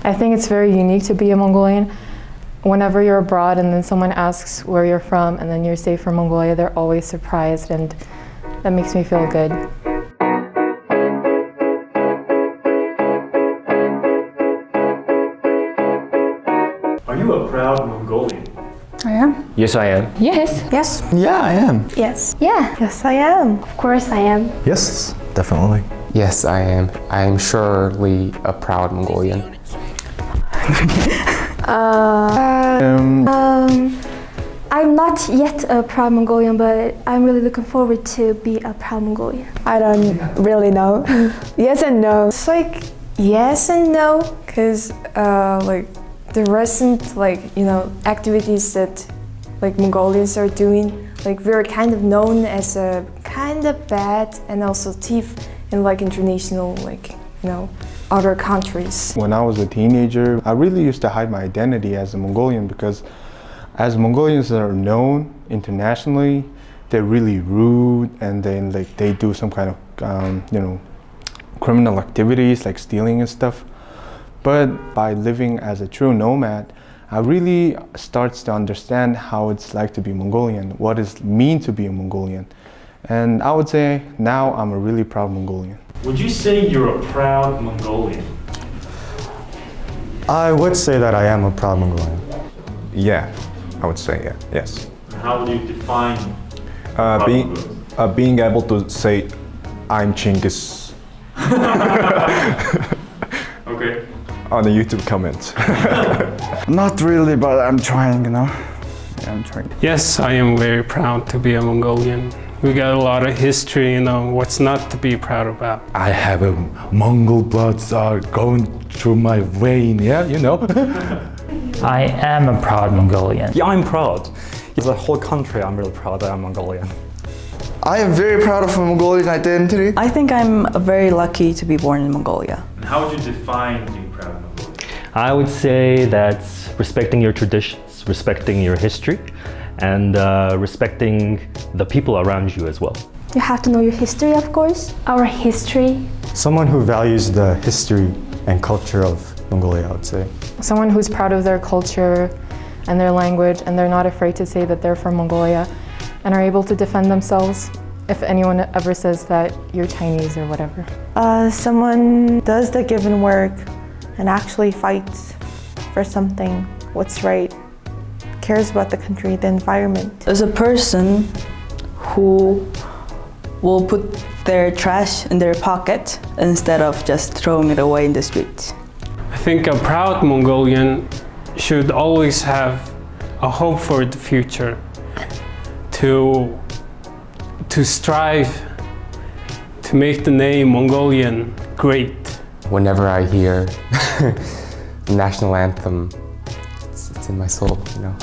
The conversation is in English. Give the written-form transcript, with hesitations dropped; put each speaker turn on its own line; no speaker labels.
I think it's very unique to be a Mongolian. Whenever you're abroad and then someone asks where you're from and then you say from Mongolia, they're always surprised, and that makes me feel good.
Are you a proud Mongolian?
I am.
Yes, I am.
Yes.
Yes.
Yeah, I am.
Yes.
Yeah.
Yes, I am.
Of course I am.
Yes, definitely.
Yes, I am. I am surely a proud Mongolian.
I'm not yet a proud Mongolian, but I'm really looking forward to be a proud Mongolian.
I don't really know. Yes and no. It's like yes and no, because like the recent activities that like Mongolians are doing, like we're kind of known as a kind of bad and also thief in like international other countries.
When I was a teenager, I really used to hide my identity as a Mongolian because as Mongolians are known internationally, they're really rude, and then they do some kind of criminal activities like stealing and stuff. But by living as a true nomad, I really starts to understand how it's like to be Mongolian, what it means to be a Mongolian. And I would say now I'm a really proud Mongolian.
Would you say you're a proud Mongolian?
I would say that I am a proud Mongolian.
Yeah, I would say yeah. Yes.
How would you define proud Mongolian?
Being able to say I'm Chinggis
Okay.
on the YouTube comments.
Not really, but I'm trying, Yeah, I'm trying.
Yes, I am very proud to be a Mongolian. We got a lot of history, what's not to be proud about.
I have a Mongol blood going through my vein,
I am a proud Mongolian.
Yeah, I'm proud. As a whole country, I'm really proud that I'm Mongolian.
I am very proud of my Mongolian identity.
I think I'm very lucky to be born in Mongolia.
And how would you define being proud Mongolian?
I would say that's respecting your traditions, respecting your history, and respecting the people around you as well.
You have to know your history, of course. Our history.
Someone who values the history and culture of Mongolia, I would say.
Someone who's proud of their culture and their language, and they're not afraid to say that they're from Mongolia and are able to defend themselves if anyone ever says that you're Chinese or whatever.
Someone does the given work and actually fights for something, what's right, cares about the country, the environment.
As a person who will put their trash in their pocket instead of just throwing it away in the street.
I think a proud Mongolian should always have a hope for the future, to strive to make the name Mongolian great.
Whenever I hear the national anthem, it's in my soul, yeah.